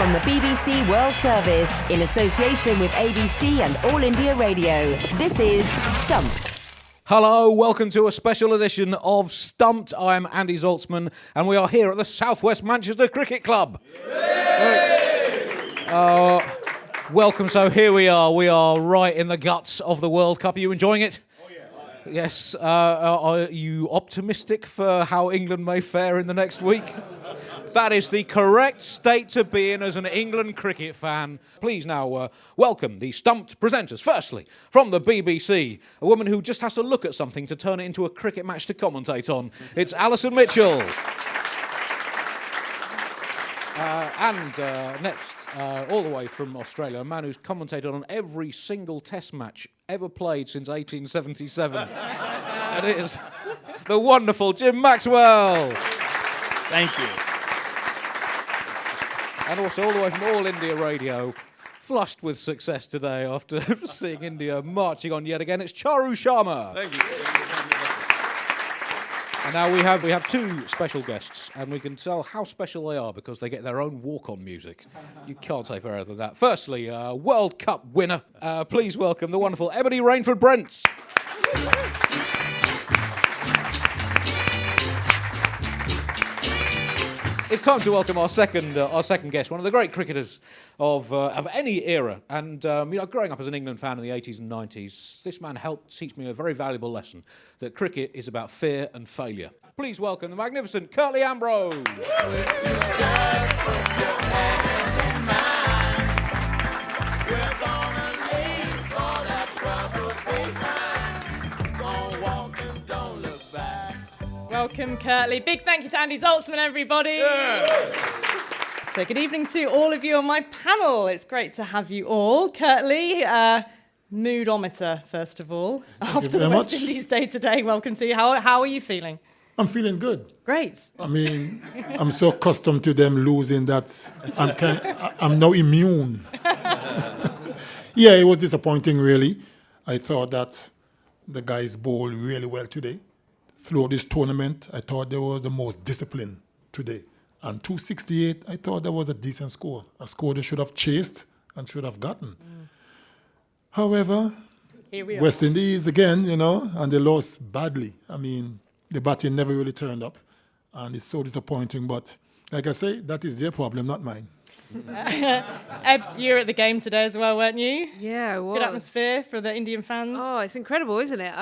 from the BBC World Service in association with ABC and All India Radio. This is Stumped. Hello, welcome to a special edition of Stumped. I'm Andy Zaltzman, and we are here at the South West Manchester Cricket Club. Welcome, so here we are right in the guts of the World Cup. Are you enjoying it? Oh yeah. Yes. Are you optimistic for how England may fare in the next week? That is the correct state to be in as an England cricket fan. Please now welcome the Stumped presenters. Firstly, from the BBC, a woman who just has to look at something to turn it into a cricket match to commentate on. It's Alison Mitchell. Next, all the way from Australia, a man who's commentated on every single test match ever played since 1877. And it is the wonderful Jim Maxwell. Thank you. And also all the way from All India Radio, flushed with success today after seeing India marching on yet again. It's Charu Sharma. Thank you. And now we have two special guests, and we can tell how special they are because they get their own walk-on music. You can't say fairer than that. Firstly, World Cup winner. Please welcome the wonderful Ebony Rainford-Brent. It's time to welcome our second guest, one of the great cricketers of any era. And growing up as an England fan in the 80s and 90s, this man helped teach me a very valuable lesson: that cricket is about fear and failure. Please welcome the magnificent Curtly Ambrose. Welcome, Curtly. Big thank you to Andy Zaltzman, everybody. Yeah. So good evening to all of you on my panel. It's great to have you all. Curtly, moodometer, first of all. After the West Indies day today, welcome to you. How are you feeling? I'm feeling good. Great. I mean, I'm so accustomed to them losing that I'm now immune. Yeah, it was disappointing, really. I thought that the guys bowled really well today. Throughout this tournament, I thought they was the most disciplined today. And 268, I thought that was a decent score. A score they should have chased and should have gotten. However, Here we are. West Indies again, and they lost badly. I mean, the batting never really turned up. And it's so disappointing. But like I say, that is their problem, not mine. Ebs, you were at the game today as well, weren't you? Yeah, I was. Good atmosphere for the Indian fans. Oh, it's incredible, isn't it?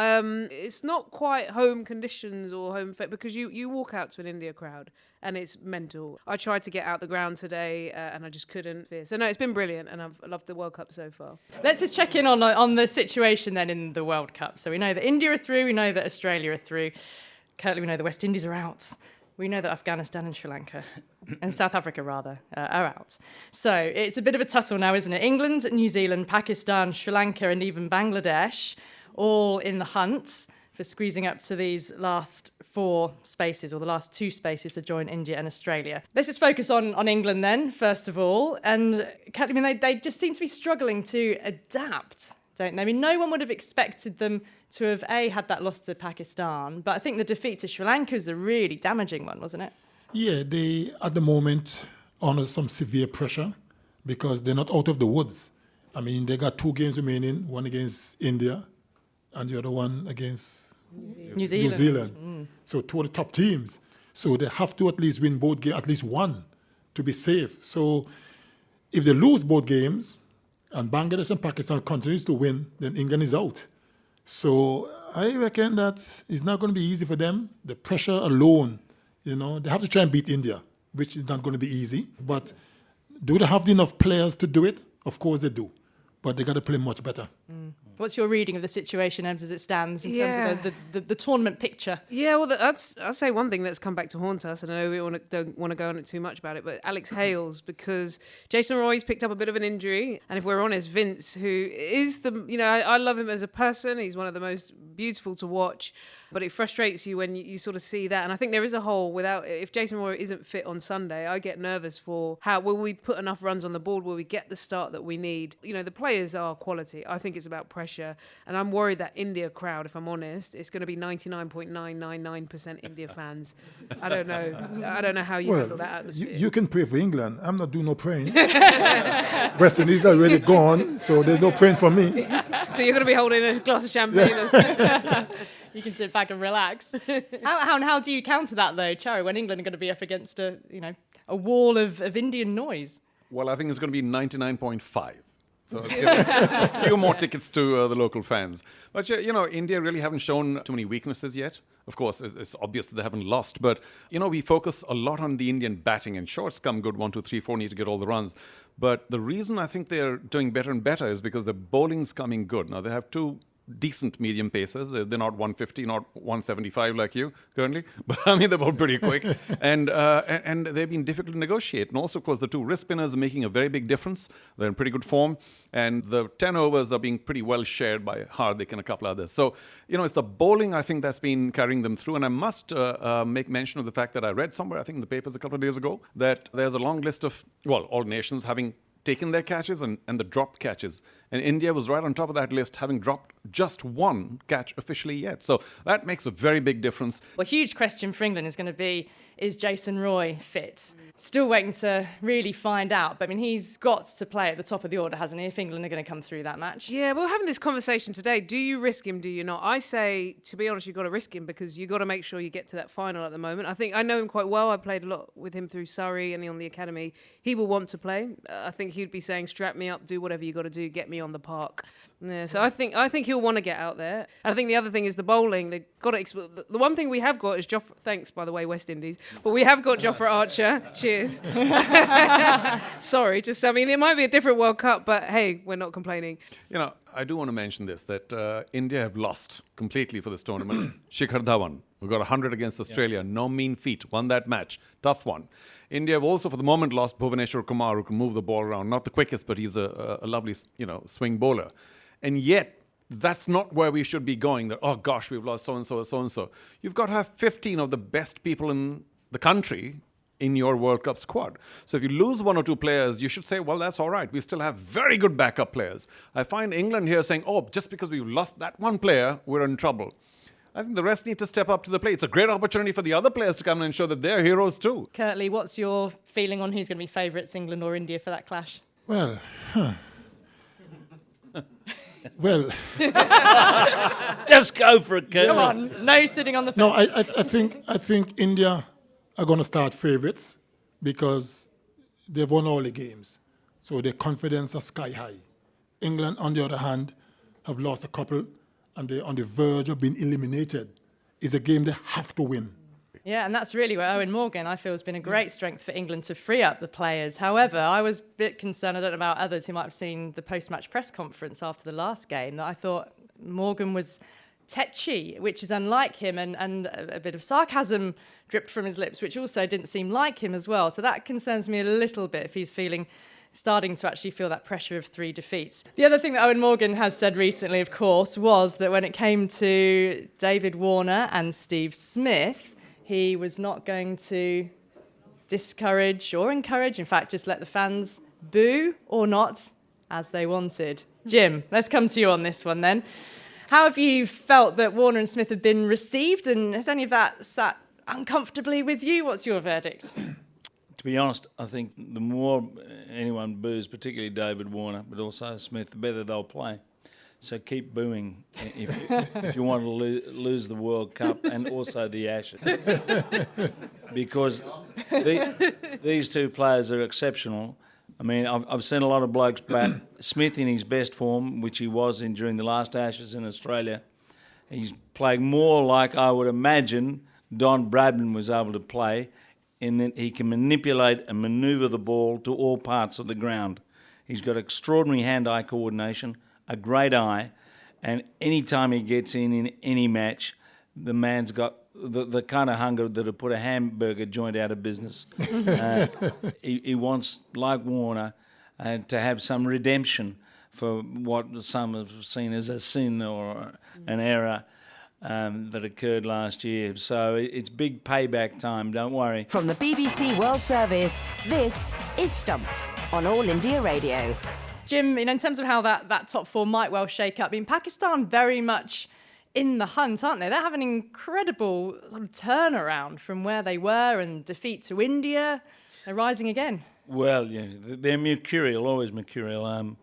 It's not quite home conditions or home fit because you walk out to an India crowd and it's mental. I tried to get out the ground today and I just couldn't. So no, it's been brilliant and I've loved the World Cup so far. Let's just check in on the situation then in the World Cup. So we know that India are through, we know that Australia are through. Currently we know the West Indies are out. We know that Afghanistan and Sri Lanka, and South Africa rather, are out. So it's a bit of a tussle now, isn't it? England, New Zealand, Pakistan, Sri Lanka and even Bangladesh all in the hunt for squeezing up to these last four spaces, or the last two spaces to join India and Australia. Let's just focus on England then, first of all. And I mean, they just seem to be struggling to adapt, don't they? I mean, no one would have expected them to have, had that loss to Pakistan, but I think the defeat to Sri Lanka is a really damaging one, wasn't it? Yeah, they, at the moment, under some severe pressure because they're not out of the woods. I mean, they got two games remaining, one against India and the other one against New Zealand. So two of the top teams. So they have to at least win both games, at least one, to be safe. So if they lose both games and Bangladesh and Pakistan continues to win, then England is out. So I reckon that it's not going to be easy for them. The pressure alone, they have to try and beat India, which is not going to be easy. But do they have enough players to do it? Of course they do. But they got to play much better. What's your reading of the situation, Ebs, as it stands in terms of the tournament picture? Yeah, well, I'd say one thing that's come back to haunt us, and I know we don't want to go on it too much about it, but Alex Hales, because Jason Roy's picked up a bit of an injury, and if we're honest, Vince, who is I love him as a person, he's one of the most beautiful to watch, But it frustrates you when you sort of see that. And I think there is a hole if Jason Roy isn't fit on Sunday, I get nervous for will we put enough runs on the board? Will we get the start that we need? You know, the players are quality. I think it's about pressure. And I'm worried that India crowd, if I'm honest, it's going to be 99.999% India fans. I don't know how you handle that atmosphere. You can pray for England. I'm not doing no praying. West Indies are already gone, so there's no praying for me. So you're going to be holding a glass of champagne. You can sit back and relax. How do you counter that though, Charu, when England are going to be up against a wall of Indian noise? Well, I think it's going to be 99.5. So a few more tickets to the local fans. But, India really haven't shown too many weaknesses yet. Of course, it's obvious that they haven't lost. But, we focus a lot on the Indian batting. And sure, it's come good, 1, 2, 3, 4, need to get all the runs. But the reason I think they're doing better and better is because the bowling's coming good. Now, they have two decent medium pacers. They're not 150, not 175 like you currently, but I mean they're both pretty quick, and they've been difficult to negotiate. And also, of course, the two wrist spinners are making a very big difference. They're in pretty good form, and the 10 overs are being pretty well shared by Hardik and a couple others. So it's the bowling I think that's been carrying them through. And I must make mention of the fact that I read somewhere, I think in the papers a couple of days ago, that there's a long list of all nations having taken their catches and the dropped catches. And India was right on top of that list, having dropped just one catch officially yet. So that makes a very big difference. Well, a huge question for England is going to be, is Jason Roy fit? Still waiting to really find out. But I mean, he's got to play at the top of the order, hasn't he, if England are going to come through that match? Yeah, we're having this conversation today. Do you risk him, do you not? I say, to be honest, you've got to risk him because you've got to make sure you get to that final at the moment. I think I know him quite well. I played a lot with him through Surrey and on the academy. He will want to play. I think he'd be saying, strap me up, do whatever you got to do, get me on the park. Yeah, so I think he'll want to get out there. I think the other thing is the bowling. They've got to the one thing we have got is Joffre. Thanks, by the way, West Indies. But we have got Joffre Archer. Cheers. Sorry, it might be a different World Cup, but hey, we're not complaining. I do want to mention this, that India have lost completely for this tournament. Shikhar Dhawan, who got 100 against Australia, no mean feat, won that match, tough one. India have also, for the moment, lost Bhuvaneshwar Kumar, who can move the ball around. Not the quickest, but he's a lovely, swing bowler. And yet, that's not where we should be going, that, oh gosh, we've lost so-and-so or so-and-so. You've got to have 15 of the best people in the country in your World Cup squad. So if you lose one or two players, you should say, well, that's all right. We still have very good backup players. I find England here saying, oh, just because we've lost that one player, we're in trouble. I think the rest need to step up to the plate. It's a great opportunity for the other players to come and show that they're heroes too. Curtly, what's your feeling on who's going to be favourites, England or India, for that clash? Well, Just go for it, Curtly. Come on, no sitting on the fence. no, I think India are going to start favourites because they've won all the games. So their confidence is sky high. England, on the other hand, have lost a couple and they're on the verge of being eliminated. It's a game they have to win. Yeah, and that's really where Owen Morgan, I feel, has been a great strength for England to free up the players. However, I was a bit concerned, I don't know about others who might have seen the post-match press conference after the last game, that I thought Morgan was tetchy, which is unlike him, and a bit of sarcasm dripped from his lips, which also didn't seem like him as well. So that concerns me a little bit if he's starting to actually feel that pressure of 3 defeats. The other thing that Owen Morgan has said recently, of course, was that when it came to David Warner and Steve Smith, he was not going to discourage or encourage, in fact, just let the fans boo or not as they wanted. Jim, let's come to you on this one then. How have you felt that Warner and Smith have been received, and has any of that sat uncomfortably with you? What's your verdict? To be honest, I think the more anyone boos, particularly David Warner, but also Smith, the better they'll play. So keep booing if you want to lose the World Cup and also the Ashes. Because these two players are exceptional. I mean, I've seen a lot of blokes bat. Smith in his best form, which he was in during the last Ashes in Australia. He's playing more like I would imagine Don Bradman was able to play, in that he can manipulate and manoeuvre the ball to all parts of the ground. He's got extraordinary hand-eye coordination, a great eye, and any time he gets in any match, the man's got the kind of hunger that would put a hamburger joint out of business. He wants, like Warner, to have some redemption for what some have seen as a sin or an error. that occurred last year. So it's big payback time, don't worry. From the BBC World Service, this is Stumped on All India Radio. Jim, in terms of how that top four might well shake up, Pakistan very much in the hunt, aren't they? They're having an incredible sort of turnaround from where they were and defeat to India. They're rising again. Well, yeah, they're mercurial, always mercurial.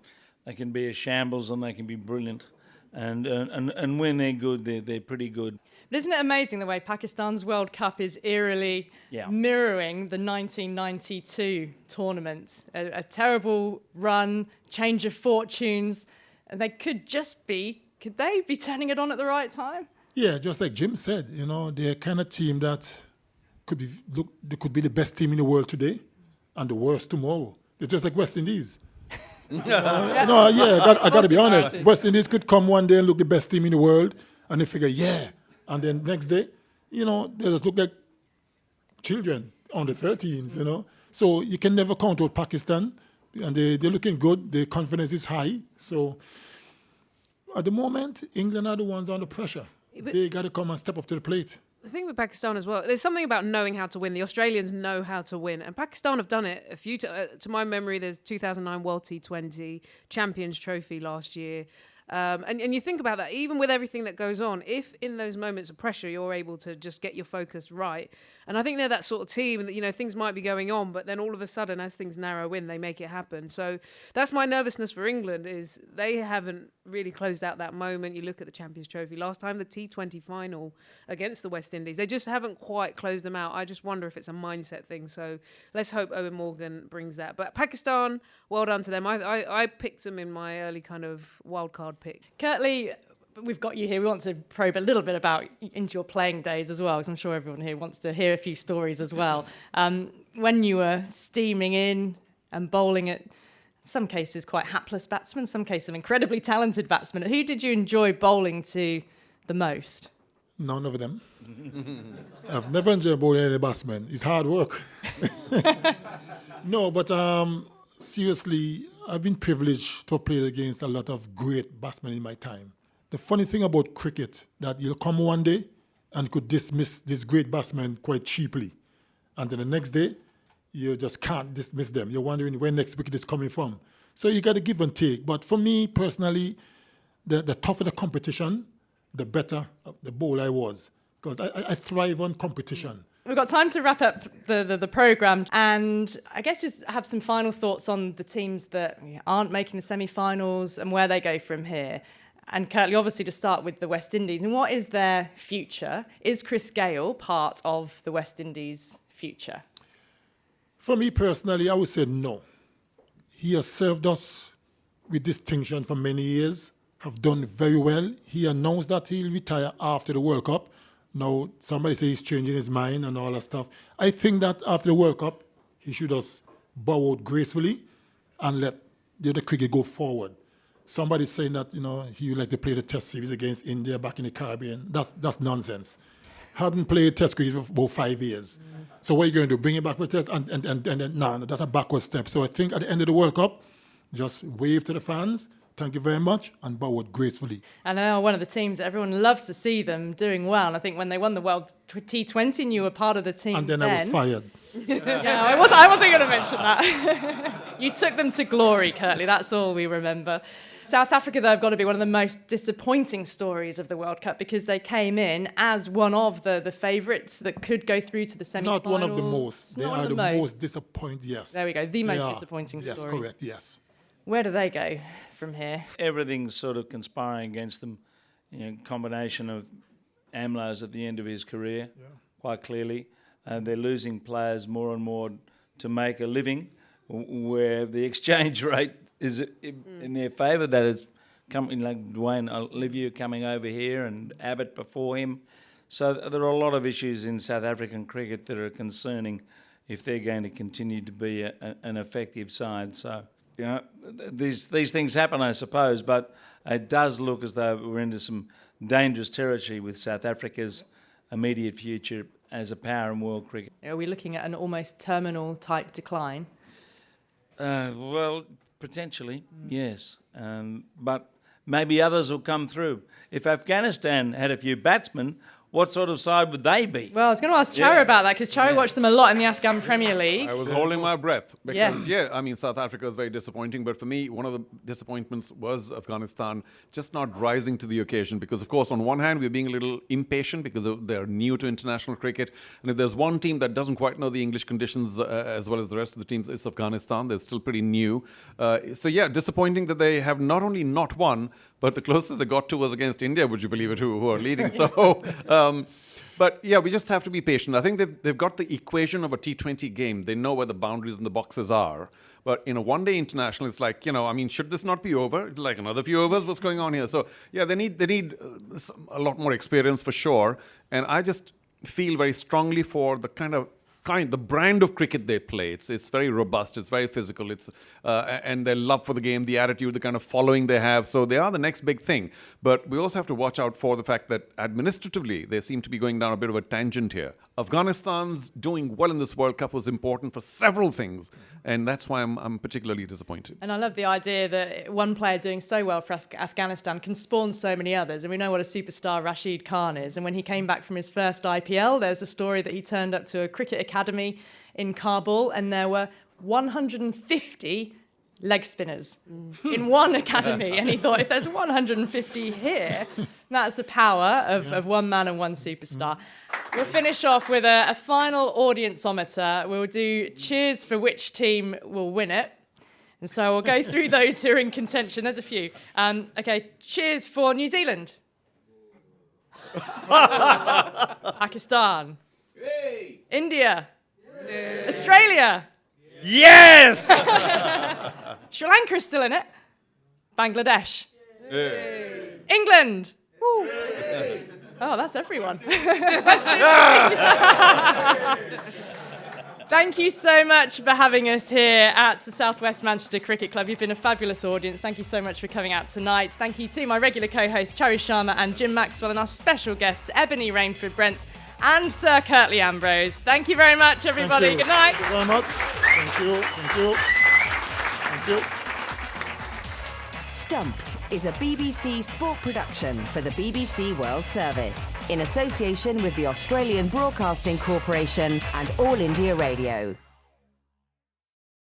They can be a shambles and they can be brilliant. And when they're good, they're pretty good. But isn't it amazing the way Pakistan's World Cup is eerily mirroring the 1992 tournament? A terrible run, change of fortunes, and they could they be turning it on at the right time? Yeah, just like Jim said, they're kind of team that they could be the best team in the world today and the worst tomorrow. They're just like West Indies. I got to be honest. West Indies could come one day and look the best team in the world, and they figure, and then next day, they just look like children on the 13s, So you can never count out Pakistan, and they're looking good. Their confidence is high. So at the moment, England are the ones under pressure. They got to come and step up to the plate. The thing with Pakistan as well, there's something about knowing how to win. The Australians know how to win, and Pakistan have done it a few times. To my memory, there's 2009 World T20, Champions Trophy last year. And you think about that, even with everything that goes on, if in those moments of pressure you're able to just get your focus right. And I think they're that sort of team that, things might be going on, but then all of a sudden, as things narrow in, they make it happen. So that's my nervousness for England, is they haven't really closed out that moment. You look at the Champions Trophy last time, the T20 final against the West Indies. They just haven't quite closed them out. I just wonder if it's a mindset thing. So let's hope Owen Morgan brings that. But Pakistan, well done to them. I picked them in my early kind of wildcard pick. Curtly, we've got you here. We want to probe a little bit into your playing days as well, because I'm sure everyone here wants to hear a few stories as well. When you were steaming in and bowling at, in some cases, quite hapless batsmen, some cases incredibly talented batsmen, who did you enjoy bowling to the most? None of them. I've never enjoyed bowling any batsmen. It's hard work. No, but seriously, I've been privileged to have played against a lot of great batsmen in my time. The funny thing about cricket, that you'll come one day and could dismiss this great batsman quite cheaply. And then the next day, you just can't dismiss them. You're wondering where next wicket is coming from. So you got to give and take. But for me, personally, the tougher the competition, the better the bowler I was. Because I thrive on competition. We've got time to wrap up the programme, and I guess just have some final thoughts on the teams that aren't making the semi-finals and where they go from here. And Curtly, obviously, to start with the West Indies, and what is their future? Is Chris Gayle part of the West Indies' future? For me personally, I would say no. He has served us with distinction for many years, have done very well. He announced that he'll retire after the World Cup. Now, somebody says he's changing his mind and all that stuff. I think that after the World Cup, he should just bow out gracefully and let the other cricket go forward. Somebody's saying that, he would like to play the Test series against India back in the Caribbean. That's nonsense. Hadn't played Test cricket for about 5 years. So what are you going to do? Bring it back for Test? And then, no, that's a backward step. So I think at the end of the World Cup, just wave to the fans, thank you very much, and bow out gracefully. And they are one of the teams that everyone loves to see them doing well. And I think when they won the World T20, and you were part of the team. And then I was fired. Yeah, I wasn't going to mention that. You took them to glory, Curtly. That's all we remember. South Africa, though, have got to be one of the most disappointing stories of the World Cup, because they came in as one of the favourites that could go through to the semi-finals. Not one of the most. They are the most disappointing, yes. There we go, the most disappointing story. Yes, correct, yes. Where do they go from here? Everything's sort of conspiring against them. Combination of Ambrose at the end of his career, quite clearly. They're losing players more and more to make a living, where the exchange rate is in their favour. That is company like Dwayne Olivier coming over here and Abbott before him. So there are a lot of issues in South African cricket that are concerning if they're going to continue to be an effective side. So, these things happen, I suppose, but it does look as though we're into some dangerous territory with South Africa's immediate future as a power in world cricket. Are we looking at an almost terminal type decline? Well, potentially, yes. But maybe others will come through. If Afghanistan had a few batsmen, what sort of side would they be? Well, I was going to ask Charu about that because Charu watched them a lot in the Afghan Premier League. I was holding my breath because, Yes. South Africa was very disappointing. But for me, one of the disappointments was Afghanistan just not rising to the occasion. Because, of course, on one hand, we're being a little impatient because they're new to international cricket. And if there's one team that doesn't quite know the English conditions as well as the rest of the teams, it's Afghanistan. They're still pretty new. Disappointing that they have not only not won, but the closest they got to was against India, would you believe it, who are leading. We just have to be patient. I think they've got the equation of a T20 game. They know where the boundaries and the boxes are. But in a one-day international, it's like, should this not be over? Like another few overs, what's going on here? So, they need a lot more experience for sure. And I just feel very strongly for the the brand of cricket they play. It's very robust, it's very physical, and their love for the game, the attitude, the kind of following they have. So they are the next big thing. But we also have to watch out for the fact that administratively they seem to be going down a bit of a tangent here. Afghanistan's doing well in this World Cup was important for several things, and that's why I'm particularly disappointed. And I love the idea that one player doing so well for Afghanistan can spawn so many others. And we know what a superstar Rashid Khan is. And when he came back from his first IPL, there's a story that he turned up to a cricket academy in Kabul, and there were 150 leg spinners in one academy. And he thought, if there's 150 here, that's the power of one man and one superstar. We'll finish off with a final audienceometer. We'll do cheers for which team will win it. And so we'll go through those who are in contention. There's a few. Okay, cheers for New Zealand. Pakistan. Hey! India. Australia. Yes! Sri Lanka is still in it. Bangladesh. England. Woo. Oh, that's everyone. Thank you so much for having us here at the South West Manchester Cricket Club. You've been a fabulous audience. Thank you so much for coming out tonight. Thank you to my regular co-hosts, Charu Sharma and Jim Maxwell, and our special guests, Ebony Rainford-Brent and Sir Curtly Ambrose. Thank you very much, everybody. Good night. Thank you very much. Thank you. Thank you. Thank you. Stumped is a BBC sport production for the BBC World Service in association with the Australian Broadcasting Corporation and All India Radio.